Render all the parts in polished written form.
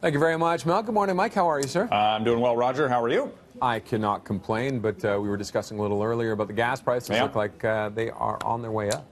Thank you very much, Mel. Good morning, Mike. How are you, sir? I'm doing well, Roger. How are you? I cannot complain, but we were discussing a little earlier about the gas prices. Yeah. Look like they are on their way up.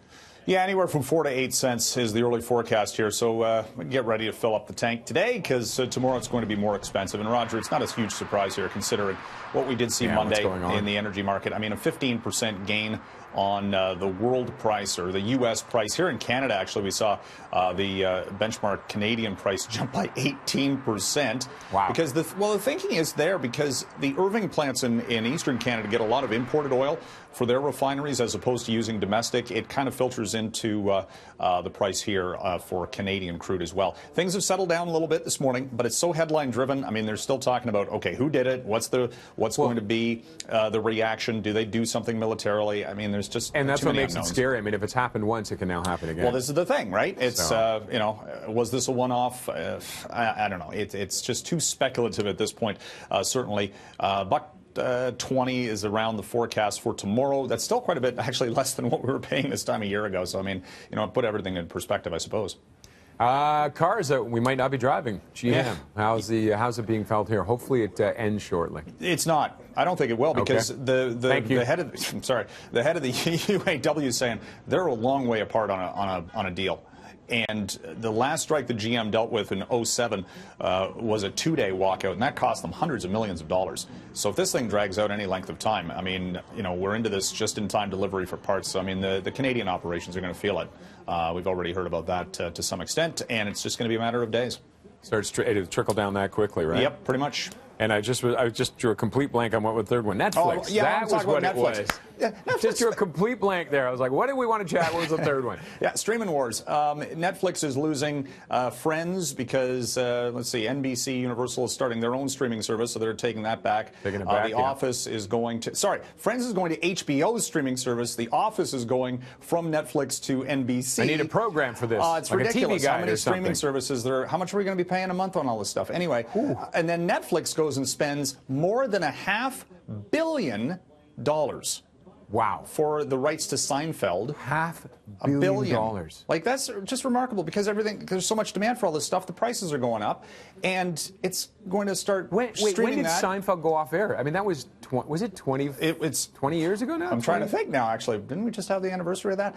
Yeah, anywhere from 4 to 8 cents is the early forecast here. So get ready to fill up the tank today because tomorrow it's going to be more expensive. And Roger, it's not a huge surprise here considering what we did see Monday in the energy market. I mean, a 15% gain on the world price or the U.S. price. Here in Canada, actually, we saw the benchmark Canadian price jump by 18%. Wow. Because the thinking is there because the Irving plants in eastern Canada get a lot of imported oil for their refineries as opposed to using domestic. It kind of filters into the price here for Canadian crude as well. Things have settled down a little bit this morning, but it's so headline driven. I mean, they're still talking about, okay, who did it? What's going to be the reaction? Do they do something militarily? I mean, there's just and that's too what many makes unknowns. It scary. I mean, if it's happened once, it can now happen again. Well, this is the thing, right? It's So. Was this a one-off? I don't know. It's just too speculative at this point. Certainly, buck 20 is around the forecast for tomorrow. That's still quite a bit, actually, less than what we were paying this time a year ago. So I mean, put everything in perspective, I suppose. Cars that we might not be driving. GM. Yeah. How's it being felt here? Hopefully, it ends shortly. It's not. I don't think it will because the head of the head of the UAW is saying they're a long way apart on a deal. And the last strike that GM dealt with in 2007 was a 2-day walkout, and that cost them hundreds of millions of dollars. So if this thing drags out any length of time, I mean, we're into this just-in-time delivery for parts. So, I mean, the Canadian operations are going to feel it. We've already heard about that to some extent, and it's just going to be a matter of days. It'll trickle down that quickly, right? Yep, pretty much. And I just drew a complete blank on what the third one. Netflix. Oh, yeah, that was what it was. Yeah, Just drew a complete blank there. I was like, what did we want to chat? What was the third one? Yeah, streaming wars. Netflix is losing Friends because, let's see, NBC Universal is starting their own streaming service, so they're taking that back. Taking it back, The Office is going to, Friends is going to HBO's streaming service. The Office is going from Netflix to NBC. I need a program for this. It's like ridiculous. A TV guide how many or streaming something. services there are? How much are we going to be paying a month on all this stuff? Anyway, and then Netflix goes and spends more than $500 million. Wow. For the rights to Seinfeld. $500 million. Like, that's just remarkable because there's so much demand for all this stuff. The prices are going up, and it's going to start streaming when did that. Seinfeld go off air? I mean, that was, was it 20? It's 20 years ago now? I'm trying to think now, actually. Didn't we just have the anniversary of that?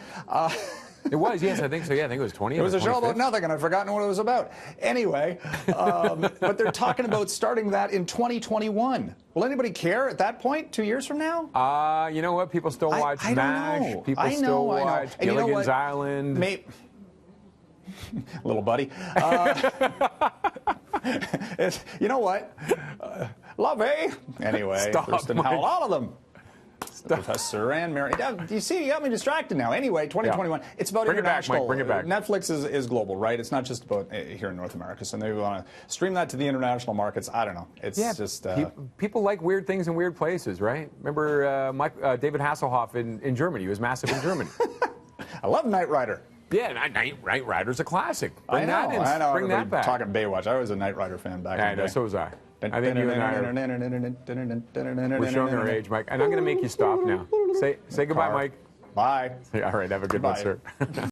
It was, yes, I think so. Yeah, I think it was 20. It was a show about nothing, and I've forgotten what it was about. Anyway, but they're talking about starting that in 2021. Will anybody care at that point, 2 years from now? You know what? People still watch I MASH. don't know. People I know, still I know. watch And you know Gilligan's what? Island. Little buddy. You know what? Lovey. Anyway, Stop, Kristen Mike. Howell, all of them. Professor and Mary. You see, you got me distracted now. Anyway, 2021. Yeah. It's about international. Bring it back, Mike. Netflix is global, right? It's not just about here in North America. So maybe we want to stream that to the international markets. I don't know. It's just people like weird things in weird places, right? Remember David Hasselhoff in Germany? He was massive in Germany. I love Knight Rider. Yeah, Knight Rider's a classic. I know. Bring that back. Talking Baywatch. I was a Knight Rider fan back in the day. So was I. I think you and I we're showing our age, Mike. And I'm going to make you stop now. Say goodbye, Mike. Bye. All right, have a good one, sir.